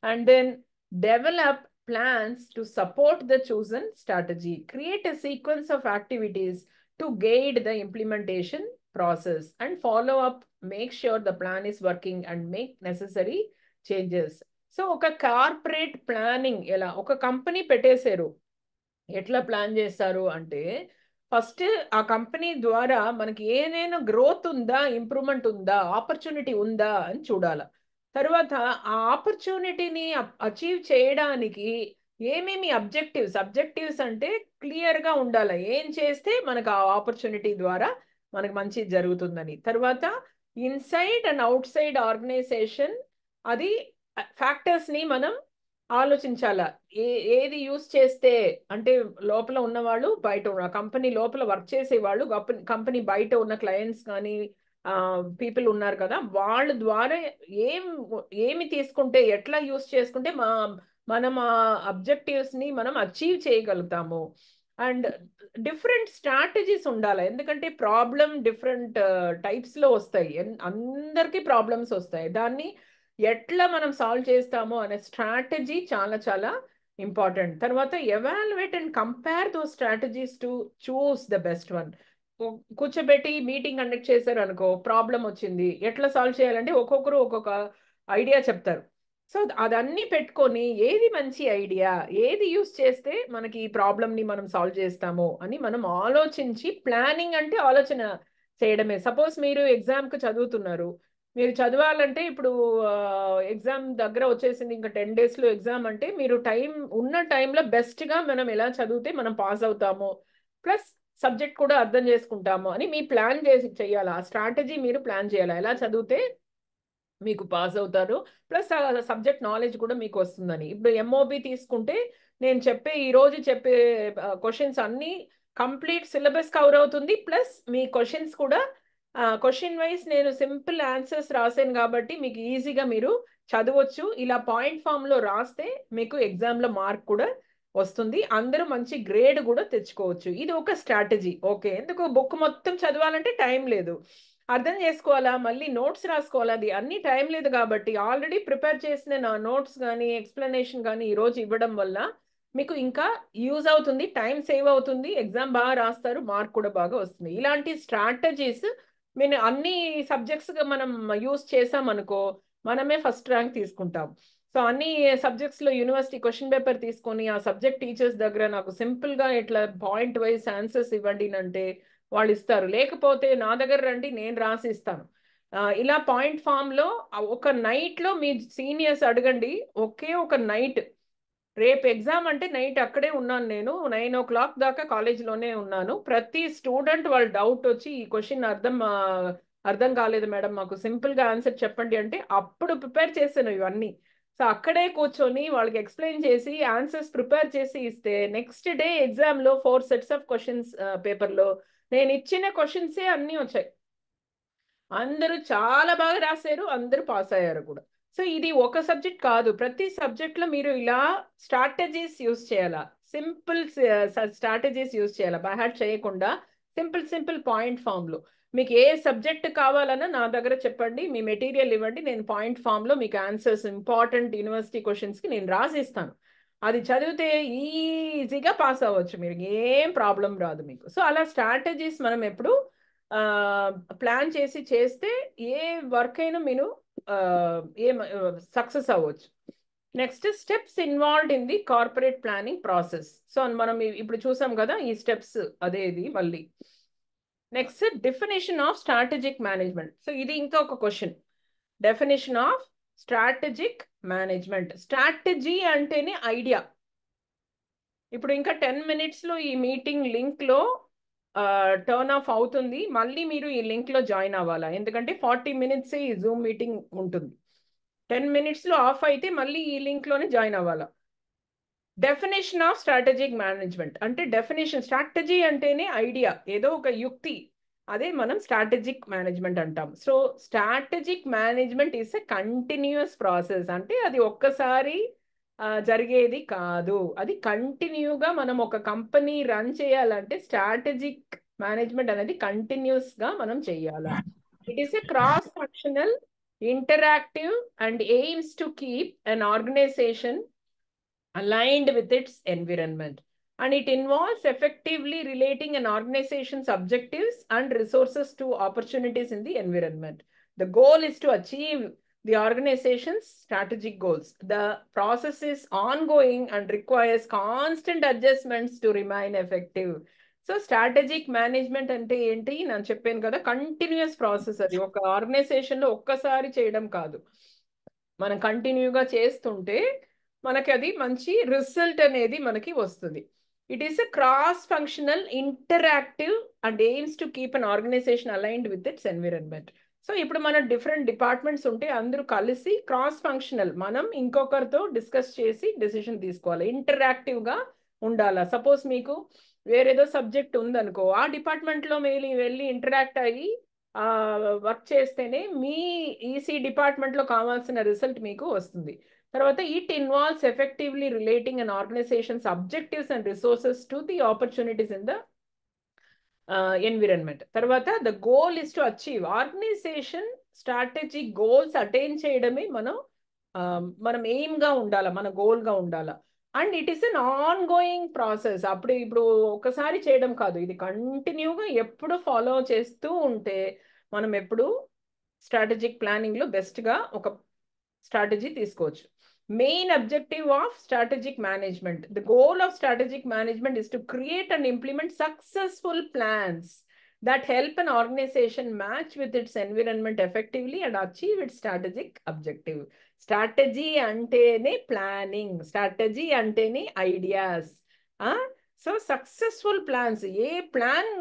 And then develop plans to support the chosen strategy. Create a sequence of activities to guide the implementation process and follow up. Make sure the plan is working and make necessary changes. So ఒక corporate planning ఎలా ఒక company పెట్టేశారు, ఎట్లా plan చేస్తారు అంటే first ఆ company ద్వారా మనకి ఏదైనా గ్రోత్ ఉందా, ఇంప్రూవ్మెంట్ ఉందా, ఆపర్చునిటీ ఉందా అని చూడాలి. తర్వాత ఆ ఆపర్చునిటీని అచీవ్ చేయడానికి ఏమేమి అబ్జెక్టివ్స్ అంటే క్లియర్గా ఉండాలి, ఏం చేస్తే మనకు ఆ ఆపర్చునిటీ ద్వారా మనకు మంచి జరుగుతుందని. తర్వాత inside and outside organization, అది ఫ్యాక్టర్స్ని మనం ఆలోచించాలా. ఏది యూస్ చేస్తే, అంటే లోపల ఉన్నవాళ్ళు, బయట ఉన్న కంపెనీ లోపల వర్క్ చేసేవాళ్ళు, కంపెనీ బయట ఉన్న క్లయింట్స్ కానీ పీపుల్ ఉన్నారు కదా, వాళ్ళ ద్వారా ఏం ఏమి తీసుకుంటే, ఎట్లా యూస్ చేసుకుంటే మనం ఆ అబ్జెక్టివ్స్ని మనం అచీవ్ చేయగలుగుతాము. అండ్ డిఫరెంట్ స్ట్రాటజీస్ ఉండాలి, ఎందుకంటే ప్రాబ్లం డిఫరెంట్ టైప్స్లో వస్తాయి, అందరికీ ప్రాబ్లమ్స్ వస్తాయి. దాన్ని ఎట్లా మనం సాల్వ్ చేస్తామో అనే స్ట్రాటజీ చాలా చాలా ఇంపార్టెంట్. తర్వాత evaluate and compare those strategies to choose the best one. కూర్చోబెట్టి మీటింగ్ కండక్ట్ చేశారు అనుకో, ప్రాబ్లం వచ్చింది, ఎట్లా సాల్వ్ చేయాలంటే ఒక్కొక్కరు ఒక్కొక్క ఐడియా చెప్తారు. సో అదన్నీ పెట్టుకొని ఏది మంచి ఐడియా, ఏది యూస్ చేస్తే మనకి ఈ ప్రాబ్లమ్ని మనం సాల్వ్ చేస్తామో అని మనం ఆలోచించి, ప్లానింగ్ అంటే ఆలోచన చేయడమే. సపోజ్ మీరు ఎగ్జామ్కి చదువుతున్నారు, మీరు చదవాలంటే ఇప్పుడు ఎగ్జామ్ దగ్గర వచ్చేసింది, ఇంకా 10 డేస్లో ఎగ్జామ్ అంటే మీరు ఉన్న టైంలో బెస్ట్గా మనం ఎలా చదివితే మనం పాస్ అవుతామో, ప్లస్ సబ్జెక్ట్ కూడా అర్థం చేసుకుంటాము అని మీ ప్లాన్ చేయాలి. ఆ స్ట్రాటజీ మీరు ప్లాన్ చేయాలి, ఎలా చదివితే మీకు పాస్ అవుతారు, ప్లస్ ఆ సబ్జెక్ట్ నాలెడ్జ్ కూడా మీకు వస్తుందని. ఇప్పుడు ఎంఓబి తీసుకుంటే నేను ఈరోజు చెప్పే క్వశ్చన్స్ అన్నీ కంప్లీట్ సిలబస్ కవర్ అవుతుంది, ప్లస్ మీ క్వశ్చన్స్ కూడా క్వశ్చన్ వైజ్ నేను సింపుల్ ఆన్సర్స్ రాసాను కాబట్టి మీకు ఈజీగా మీరు చదవచ్చు. ఇలా పాయింట్ ఫామ్లో రాస్తే మీకు ఎగ్జామ్లో మార్క్ కూడా వస్తుంది, అందరూ మంచి గ్రేడ్ కూడా తెచ్చుకోవచ్చు. ఇది ఒక స్ట్రాటజీ. ఓకే, ఎందుకు బుక్ మొత్తం చదవాలంటే టైం లేదు, అర్థం చేసుకోవాలా, మళ్ళీ నోట్స్ రాసుకోవాలా, అది అన్ని టైం లేదు. కాబట్టి ఆల్రెడీ ప్రిపేర్ చేసిన నా నోట్స్ కానీ ఎక్స్ప్లెనేషన్ కానీ ఈరోజు ఇవ్వడం వల్ల మీకు ఇంకా యూజ్ అవుతుంది, టైం సేవ్ అవుతుంది, ఎగ్జామ్ బాగా రాస్తారు, మార్క్ కూడా బాగా వస్తుంది. ఇలాంటి స్ట్రాటజీస్ మేము అన్ని సబ్జెక్ట్స్గా మనం యూజ్ చేసామనుకో, మనమే ఫస్ట్ ర్యాంక్ తీసుకుంటాం. సో అన్ని సబ్జెక్ట్స్లో యూనివర్సిటీ క్వశ్చన్ పేపర్ తీసుకొని ఆ సబ్జెక్ట్ టీచర్స్ దగ్గర నాకు సింపుల్గా ఇట్లా పాయింట్ వైజ్ ఆన్సర్స్ ఇవ్వండి అంటే వాళ్ళు ఇస్తారు, లేకపోతే నా దగ్గర రండి నేను రాసి ఇస్తాను. ఇలా పాయింట్ ఫామ్లో ఒక నైట్లో మీ సీనియర్స్ అడగండి, ఒకే ఒక నైట్, రేపు ఎగ్జామ్ అంటే నైట్ అక్కడే ఉన్నాను, నేను 9 o'clock దాకా కాలేజీలోనే ఉన్నాను. ప్రతి స్టూడెంట్ వాళ్ళ డౌట్ వచ్చి ఈ క్వశ్చన్ అర్థం కాలేదు మేడం, మాకు సింపుల్గా ఆన్సర్ చెప్పండి అంటే అప్పుడు ప్రిపేర్ చేశాను ఇవన్నీ. సో అక్కడే కూర్చొని వాళ్ళకి ఎక్స్ప్లెయిన్ చేసి ఆన్సర్స్ ప్రిపేర్ చేసి ఇస్తే నెక్స్ట్ డే ఎగ్జామ్లో 4 sets ఆఫ్ క్వశ్చన్స్ పేపర్లో నేను ఇచ్చిన క్వశ్చన్సే అన్నీ వచ్చాయి, అందరూ చాలా బాగా రాశారు, అందరూ పాస్ అయ్యారు కూడా. సో ఇది ఒక సబ్జెక్ట్ కాదు, ప్రతి సబ్జెక్ట్లో మీరు ఇలా స్ట్రాటజీస్ యూస్ చేయాలా, సింపుల్ స్ట్రాటజీస్ యూస్ చేయాలా, బై హార్ట్ చేయకుండా సింపుల్ పాయింట్ ఫామ్లో. మీకు ఏ సబ్జెక్ట్ కావాలన్నా నా దగ్గర చెప్పండి, మీ మెటీరియల్ ఇవ్వండి, నేను పాయింట్ ఫామ్లో మీకు ఆన్సర్స్ ఇంపార్టెంట్ యూనివర్సిటీ క్వశ్చన్స్కి నేను రాసిస్తాను. అది చదివితే ఈజీగా పాస్ అవ్వచ్చు, మీరు ఏం ప్రాబ్లం రాదు మీకు. సో అలా స్ట్రాటజీస్ మనం ఎప్పుడు ప్లాన్ చేస్తే ఏ వర్క్ అయినా మీరు సక్సెస్ అవ్వచ్చు. Next steps involved in the corporate planning process. So మనం ఇప్పుడు చూసాం కదా ఈ స్టెప్స్, అదే ఇది మళ్ళీ. Next definition of strategic management. So ఇది ఇంకా ఒక question, definition of strategic management. Strategy అంటేనే ఐడియా. ఇప్పుడు ఇంకా 10 minutesలో ఈ మీటింగ్ లింక్లో టర్న్ ఆఫ్ అవుతుంది, మళ్ళీ మీరు ఈ లింక్లో జాయిన్ అవ్వాలా, ఎందుకంటే 40 minutes ఈ జూమ్ మీటింగ్ ఉంటుంది. 10 minutesలో ఆఫ్ అయితే మళ్ళీ ఈ లింక్లోనే జాయిన్ అవ్వాలా. డెఫినేషన్ ఆఫ్ స్ట్రాటజిక్ మేనేజ్మెంట్ అంటే డెఫినేషన్, స్ట్రాటజీ అంటేనే ఐడియా, ఏదో ఒక యుక్తి, అదే మనం స్ట్రాటజిక్ మేనేజ్మెంట్ అంటాం. So strategic management is a continuous process, అంటే అది ఒక్కసారి జరిగేది కాదు, అది కంటిన్యూగా మనం ఒక కంపెనీ రన్ చేయాలంటే స్ట్రాటజిక్ మేనేజ్మెంట్ అనేది కంటిన్యూస్గా మనం చేయాలి. It is a cross functional, interactive and aims to keep an organization aligned with its environment, and it involves effectively relating an organization's objectives and resources to opportunities in the environment. The goal is to achieve the organization's strategic goals. The process is ongoing and requires constant adjustments to remain effective. So strategic management అంటే ఏంటి నేను చెప్పాను కదా, continuous process. అది ఒక ఆర్గనైజేషన్లో ఒక్కసారి చేయడం కాదు, మనం కంటిన్యూగా చేస్తుంటే మనకి అది మంచి రిజల్ట్ అనేది మనకి వస్తుంది. It is a cross functional interactive and aims to keep an organization aligned with its environment. So ఇప్పుడు మన డిఫరెంట్ డిపార్ట్మెంట్స్ ఉంటే అందరూ కలిసి క్రాస్ ఫంక్షనల్ మనం ఇంకొకరితో డిస్కస్ చేసి డెసిషన్ తీసుకోవాలి. ఇంటరాక్టివ్గా ఉండాలా. సపోజ్ మీకు వేరేదో సబ్జెక్ట్ ఉందనుకో, ఆ డిపార్ట్మెంట్లో వెళ్ళి ఇంటరాక్ట్ అయ్యి వర్క్ చేస్తేనే మీ ఈసీ డిపార్ట్మెంట్లో కావాల్సిన రిజల్ట్ మీకు వస్తుంది. తర్వాత it involves effectively relating an organizations objectives and resources to the opportunities in the environment. తర్వాత the goal is to achieve organization strategic goals attain చేయడమే మనం ఎయిమ్గా ఉండాలా, మన గోల్గా ఉండాలా. And it is an ongoing process. ఇప్పుడు ఒకసారి చేయడం కాదు, ఇది కంటిన్యూగా ఎప్పుడు ఫాలో చేస్తూ ఉంటే మనం ఎప్పుడు స్ట్రాటజిక్ ప్లానింగ్లో బెస్ట్గా ఒక స్ట్రాటజీ తీసుకోవచ్చు. Main objective of strategic management. The goal of strategic management is to create and implement successful plans that help an organization match with its environment effectively and achieve its strategic objective. Strategy antene planning, strategy antene ideas. So successful plans, ఏ plan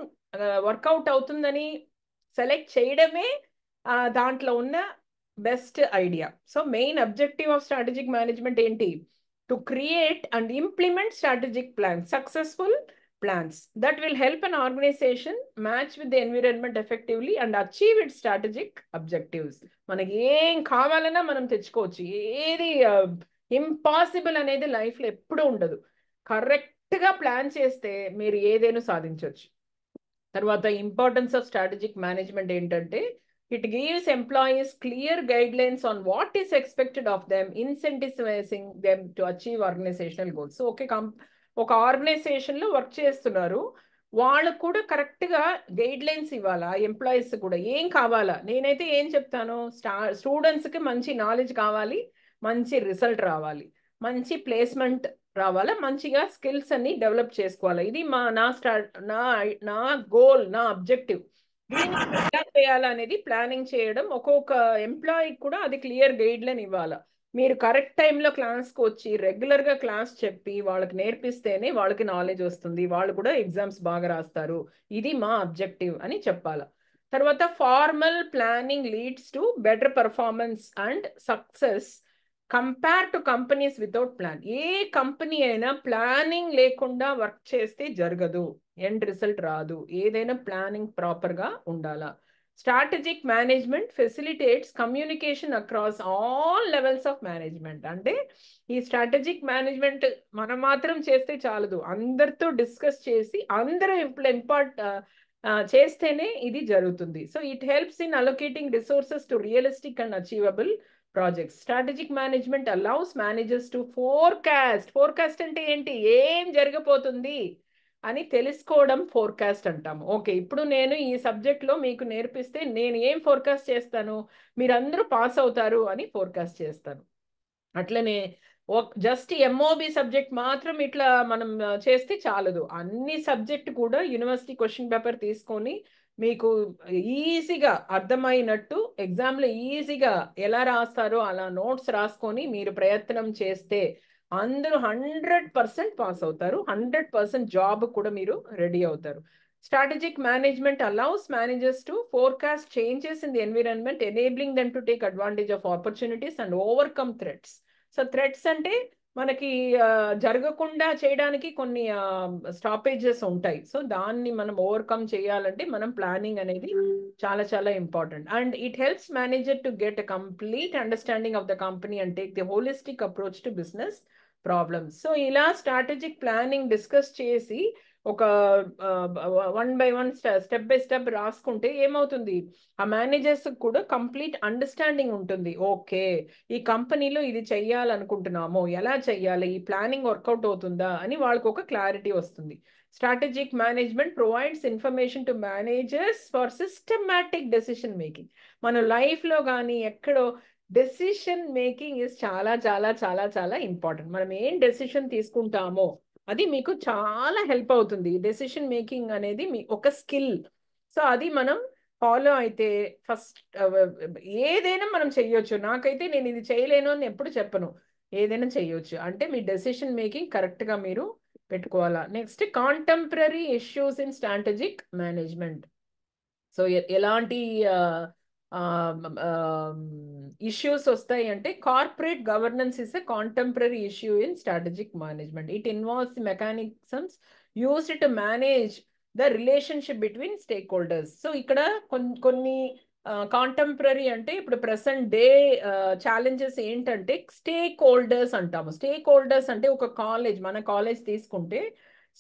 work out అవుతుందని select చేయడమే దాంట్లో ఉన్న best idea. So main objective of strategic management ఏంటి? To create and implement strategic plans, successful plans that will help an organization match with the environment effectively and achieve it strategic objectives. మనకి ఏం కావాలన్నా మనం తెచ్చుకోవచ్చు. ఏది impossible అనేది లైఫ్లో ఎప్పుడూ ఉండదు. కరెక్ట్గా ప్లాన్ చేస్తే మీరు ఏదైనా సాధించవచ్చు. తర్వాత ఇంపార్టెన్స్ ఆఫ్ స్ట్రాటజిక్ మేనేజ్మెంట్ ఏంటంటే it gives employees clear guidelines on what is expected of them, incentivizing them to achieve organizational goals. So ఒక ఆర్గనైజేషన్లో వర్క్ చేస్తున్నారు, వాళ్ళకు కూడా కరెక్ట్గా గైడ్ లైన్స్ ఇవ్వాలా. ఎంప్లాయీస్ కూడా ఏం కావాలా, నేనైతే ఏం చెప్తాను, స్టూడెంట్స్కి మంచి నాలెడ్జ్ కావాలి, మంచి రిజల్ట్ రావాలి, మంచి ప్లేస్మెంట్ రావాలా, మంచిగా స్కిల్స్ అన్ని డెవలప్ చేసుకోవాలి. ఇది నా గోల్, నా అబ్జెక్టివ్. దీన్ని ఎలా చేయాలనేది ప్లానింగ్ చేయడం. ఒక్కొక్క ఎంప్లాయీకి కూడా అది క్లియర్ గైడ్ లైన్ ఇవ్వాలా. మీరు కరెక్ట్ టైంలో క్లాస్కి వచ్చి రెగ్యులర్గా క్లాస్ చెప్పి వాళ్ళకి నేర్పిస్తేనే వాళ్ళకి నాలెడ్జ్ వస్తుంది, వాళ్ళు కూడా ఎగ్జామ్స్ బాగా రాస్తారు. ఇది మా అబ్జెక్టివ్ అని చెప్పాలా. తర్వాత formal planning leads to better performance and success compare to companies without plan. A company అయినా ప్లానింగ్ లేకుండా వర్క్ చేస్తే జరగదు, ఎండ్ రిజల్ట్ రాదు. ఏదైనా ప్లానింగ్ ప్రాపర్గా ఉండాలా. Strategic management facilitates communication across all levels of management. అంటే ఈ స్ట్రాటజిక్ మేనేజ్మెంట్ మనం మాత్రం చేస్తే చాలదు, అందరితో డిస్కస్ చేసి అందరూ చేస్తేనే ఇది జరుగుతుంది. So it helps in allocating resources to realistic and achievable projects. Strategic management allows managers to forecast అంటే ఏంటి, ఏం జరగబోతుంది అని తెలుసుకోవడం ఫోర్కాస్ట్ అంటాము. ఓకే, ఇప్పుడు నేను ఈ సబ్జెక్ట్లో మీకు నేర్పిస్తే నేను ఏం ఫోర్కాస్ట్ చేస్తాను, మీరందరూ పాస్ అవుతారు అని ఫోర్కాస్ట్ చేస్తాను. అట్లనే జస్ట్ ఎంఓబి సబ్జెక్ట్ మాత్రం ఇట్లా మనం చేస్తే చాలదు. అన్ని సబ్జెక్ట్ కూడా యూనివర్సిటీ క్వశ్చన్ పేపర్ తీసుకొని మీకు ఈజీగా అర్థమైనట్టు ఎగ్జామ్లో ఈజీగా ఎలా రాస్తారో అలా నోట్స్ రాసుకొని మీరు ప్రయత్నం చేస్తే అందరూ 100% పాస్ అవుతారు, 100% జాబ్ కూడా మీరు రెడీ అవుతారు. Strategic management allows managers to forecast changes in the environment, enabling them to take advantage of opportunities and overcome threats. So threats అంటే మనకి జరగకుండా చేయడానికి కొన్ని స్టాపేజెస్ ఉంటాయి. సో దాన్ని మనం ఓవర్కమ్ చేయాలంటే మనం ప్లానింగ్ అనేది చాలా చాలా important. And it helps manager to get a complete understanding of the company and take the holistic approach to business problems. So ఇలా స్ట్రాటజిక్ ప్లానింగ్ డిస్కస్ చేసి ఒక 1 by 1 స్టెప్ బై స్టెప్ రాసుకుంటే ఏమవుతుంది, ఆ మేనేజర్స్ కూడా కంప్లీట్ అండర్స్టాండింగ్ ఉంటుంది. Okay, ఈ కంపెనీలో ఇది చెయ్యాలనుకుంటున్నాము, ఎలా చెయ్యాలి, ఈ ప్లానింగ్ వర్కౌట్ అవుతుందా అని వాళ్ళకు ఒక క్లారిటీ వస్తుంది. Strategic management provides information to managers for systematic decision making. మన లైఫ్లో కానీ ఎక్కడో డెసిషన్ మేకింగ్ ఇస్ చాలా చాలా చాలా చాలా ఇంపార్టెంట్. మనం ఏం డెసిషన్ తీసుకుంటామో అది మీకు చాలా హెల్ప్ అవుతుంది. డెసిషన్ మేకింగ్ అనేది మీ ఒక స్కిల్. సో అది మనం ఫాలో అయితే ఫస్ట్ ఏదైనా మనం చెయ్యొచ్చు. నాకైతే నేను ఇది చేయలేను అని ఎప్పుడు చెప్పను. ఏదైనా చేయొచ్చు. అంటే మీ డెసిషన్ మేకింగ్ కరెక్ట్గా మీరు పెట్టుకోవాలా. Next contemporary issues in strategic management. So ఎలాంటి ఇష్యూస్ వస్తాయి అంటే corporate governance is a contemporary issue in strategic management. It involves the mechanisms used to manage the relationship between stake holders. So ఇక్కడ కొన్ని contemporary అంటే ఇప్పుడు present day challenges ఏంటంటే stake holders అంటాము. Stake holders అంటే ఒక కాలేజ్, మన college తీసుకుంటే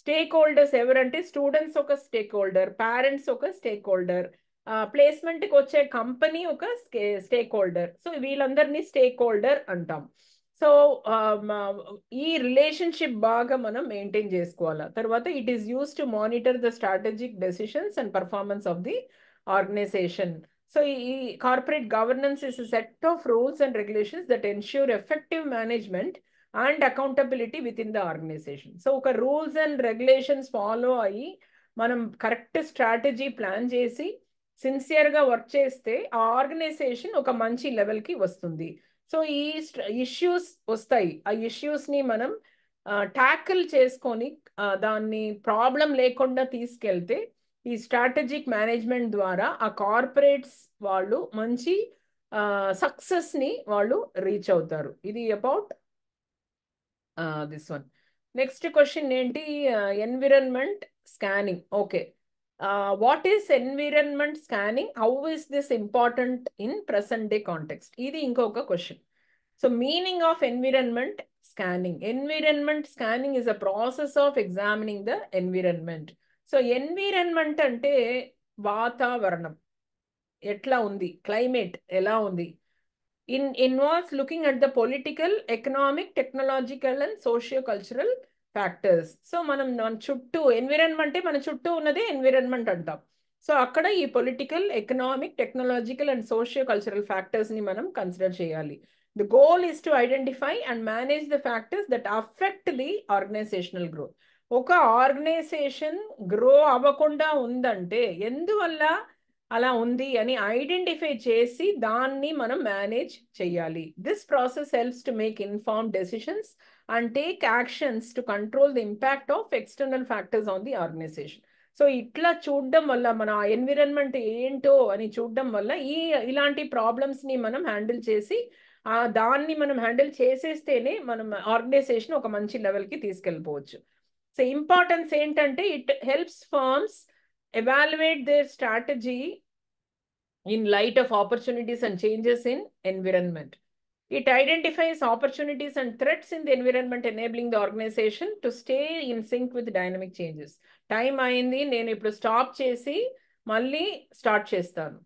స్టేక్ హోల్డర్స్ ఎవరంటే స్టూడెంట్స్ ఒక స్టేక్ హోల్డర్, పేరెంట్స్ ఒక స్టేక్ హోల్డర్, ప్లేస్మెంట్కి వచ్చే కంపెనీ ఒక స్టేక్ హోల్డర్. సో వీళ్ళందరినీ స్టేక్ హోల్డర్ అంటాం. సో ఈ రిలేషన్షిప్ బాగా మనం మెయింటైన్ చేసుకోవాలి. తర్వాత it is use to monitor the strategic decisions and performance of the organization. So ఈ corporate governance is a set of rules and regulations that ensure effective management and accountability within the organization. So ఒక rules and regulations follow అయ్యి మనం correct strategy plan చేసి సిన్సియర్గా work చేస్తే ఆ organisation ఒక మంచి లెవెల్కి వస్తుంది. సో ఈ ఇష్యూస్ వస్తాయి, ఆ ఇష్యూస్ని మనం ట్యాకిల్ చేసుకొని దాన్ని ప్రాబ్లం లేకుండా తీసుకెళ్తే ఈ స్ట్రాటజిక్ మేనేజ్మెంట్ ద్వారా ఆ కార్పొరేట్స్ వాళ్ళు మంచి సక్సెస్ని వాళ్ళు రీచ్ అవుతారు. ఇది about this one. Next question ఏంటి? Environment scanning. Okay, what is environment scanning? How is this important in present day context? ఇది ఇంకొక question. So meaning of environment scanning. Environment scanning is a process of examining the environment. So environment అంటే వాతావరణం ఎట్లా ఉంది, climate ఎలా ఉంది. Involves looking at the political, economic, technological and socio-cultural factors. So మనం మన చుట్టూ ఎన్విరాన్మెంటే మన చుట్టూ ఉన్నదే ఎన్విరాన్మెంట్ అంటాం. సో అక్కడ ఈ political, economic, technological and socio cultural ఫ్యాక్టర్స్ని మనం కన్సిడర్ చేయాలి. The goal is to identify and manage the factors that affect the organizational growth. ఒక ఆర్గనైజేషన్ గ్రో అవ్వకుండా ఉందంటే ఎందువల్ల అలా ఉంది అని ఐడెంటిఫై చేసి దాన్ని మనం మేనేజ్ చేయాలి. This process helps to make informed decisions and take actions to control the impact of external factors on the organization. So ఇట్లా చూడడం వల్ల మన ఎన్విరాన్మెంట్ ఏంటో అని చూడడం వల్ల ఇలాంటి ప్రాబ్లమ్స్ని మనం హ్యాండిల్ చేసి దాన్ని మనం హ్యాండిల్ చేసేస్తేనే మనం ఆర్గనైజేషన్ ఒక మంచి లెవెల్కి తీసుకెళ్ళిపోవచ్చు. సో ఇంపార్టెన్స్ ఏంటంటే it helps firms evaluate their strategy in light of opportunities and changes in environment. It identifies opportunities and threats in the environment, enabling the organization to stay in sync with dynamic changes. Time ayindi, nenu ippudu stop chesi malli start chestanu.